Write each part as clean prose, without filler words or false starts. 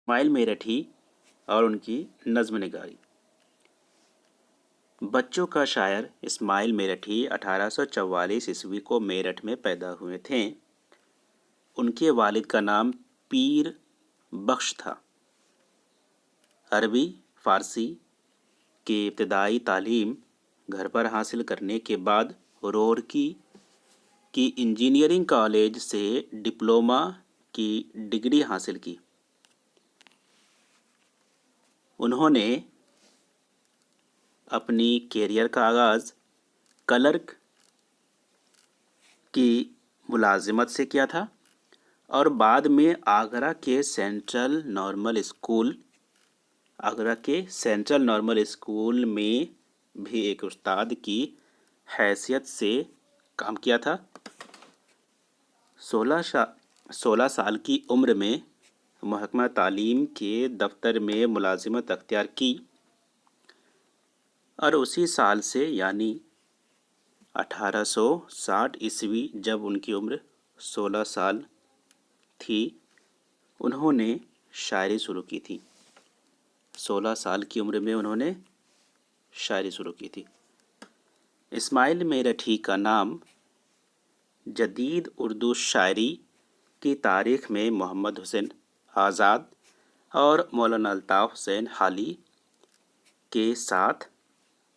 इस्माइल मेरठी और उनकी नज़्म निगारी। बच्चों का शायर इस्माइल मेरठी 1844 ईस्वी को मेरठ में पैदा हुए थे। उनके वालिद का नाम पीर बख्श था। अरबी फ़ारसी की इब्तदाई तालीम घर पर हासिल करने के बाद रुड़की की इंजीनियरिंग कॉलेज से डिप्लोमा की डिग्री हासिल की। उन्होंने अपनी कैरियर का आगाज़ क्लर्क की मुलाजिमत से किया था और बाद में आगरा के सेंट्रल नॉर्मल स्कूल में भी एक उस्ताद की हैसियत से काम किया था। 16 साल की उम्र में महकमा तालीम के दफ्तर में मुलाजिमत अख्तियार की और उसी साल से यानी 1860 ईस्वी जब उनकी उम्र 16 साल थी उन्होंने शायरी शुरू की थी। 16 साल की उम्र में उन्होंने शायरी शुरू की थी। इस्माइल मेरठी का नाम जदीद उर्दू शायरी की तारीख़ में मोहम्मद हुसैन आज़ाद और मौलाना अल्ताफ़ हुसैन हाली के साथ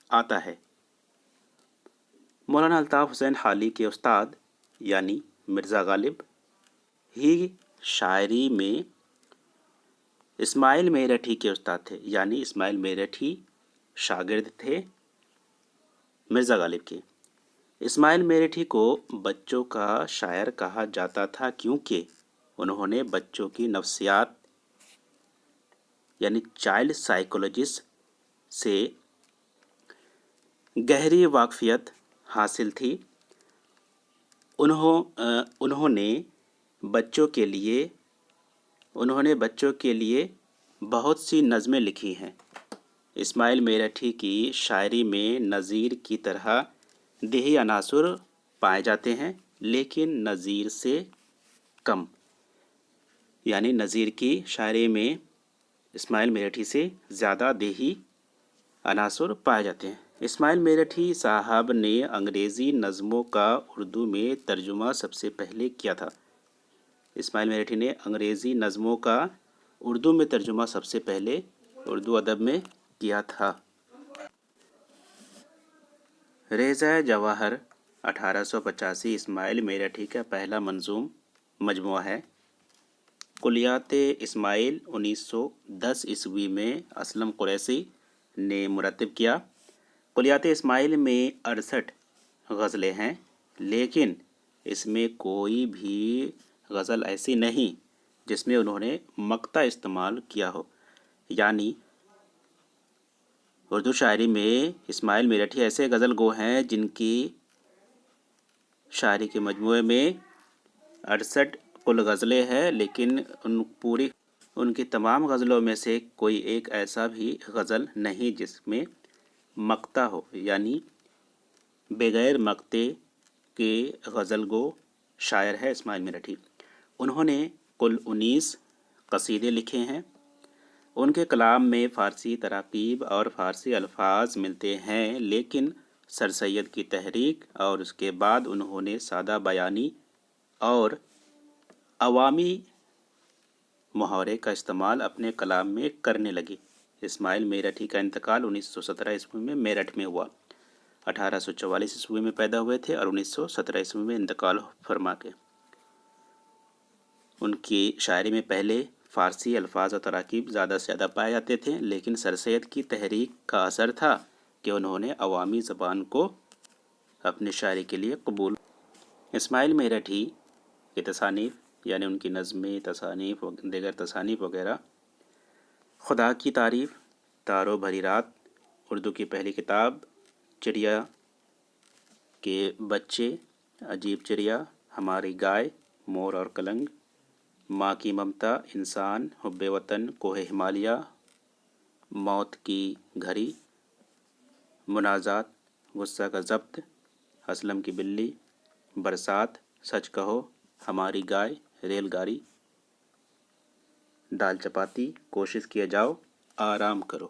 आता है। मौलाना अल्ताफ़ हुसैन हाली के उस्ताद यानी मिर्ज़ा गालिब ही शायरी में इस्माइल मेरठी के उस्ताद थे, यानी इस्माइल मेरठी शागिर्द थे मिर्ज़ा गालिब के। इस्माइल मेरठी को बच्चों का शायर कहा जाता था क्योंकि उन्होंने बच्चों की नफ्सियात यानी चाइल्ड साइकोलॉजिस्ट से गहरी वाकफियत हासिल थी। उन्होंने बच्चों के लिए बहुत सी नज़में लिखी हैं। इस्माइल मेरठी की शायरी में नज़ीर की तरह देही अनासुर पाए जाते हैं, लेकिन नज़ीर से कम। यानी नज़ीर की शायरी में इस्माइल मेरठी से ज़्यादा देही अनासुर पाए जाते हैं। इस्माइल मेरठी साहब ने अंग्रेज़ी नज़मों का उर्दू में तर्जुमा सबसे पहले किया था। इस्माइल मेरठी ने अंग्रेज़ी नज़मों का उर्दू में तर्जुमा सबसे पहले उर्दू अदब में किया था। रेज़ा जवाहर 1885 इस्माइल मेरठी का पहला मंजूम मजमुआ है। कुलियात इस्माइल 1910 ईस्वी में असलम कुरैशी ने मुरतब किया। कुलियात इस्माइल में 68 गज़लें हैं, लेकिन इसमें कोई भी गज़ल ऐसी नहीं जिसमें उन्होंने मक्ता इस्तेमाल किया हो। यानी उर्दू शायरी में इस्माइल मेरठी ऐसे गज़ल गो हैं जिनकी शायरी के मजमूए में 68 कुल गज़लें हैं, लेकिन उनकी तमाम गज़लों में से कोई एक ऐसा भी गज़ल नहीं जिसमें मक्ता हो, यानी बग़ैर मक्ते के गज़ल गो शायर है इस्माइल मेरठी। उन्होंने कुल 19 कसीदे लिखे हैं। उनके कलाम में फ़ारसी तराकीब और फ़ारसी अल्फाज मिलते हैं, लेकिन सर सैयद की तहरीक और उसके बाद उन्होंने सादा बयानी और अवामी मुहावरे का इस्तेमाल अपने कलाम में करने लगे। इस्माइल मेरठी का इंतकाल 1917 ईस्वी में मेरठ में हुआ। 1844 ईस्वी में पैदा हुए थे और 1917 ईस्वी में इंतकाल फरमा के। उनकी शायरी में पहले फ़ारसी अल्फाज और तराकीब ज़्यादा से ज़्यादा पाए जाते थे, लेकिन सर सैयद की तहरीक का असर था कि उन्होंने अवामी ज़बान को अपनी शायरी के लिए कबूल। इस्माइल मेरठी की तसानीफ़ यानी उनकी नज़में, तसानीफ़ और दीगर तसानीफ़ वगैरह: खुदा की तारीफ़, तारों भरी रात, उर्दू की पहली किताब, चिड़िया के बच्चे, अजीब चिड़िया, हमारी गाय, मोर और कलंग, माँ की ममता, इंसान, हुब्बे वतन, कोहे हिमालया, मौत की घड़ी, मुनाजात, गुस्सा का ज़ब्त, असलम की बिल्ली, बरसात, सच कहो, हमारी गाय, रेलगाड़ी। دال چپاتی، کوشش کیا جاؤ آرام کرو.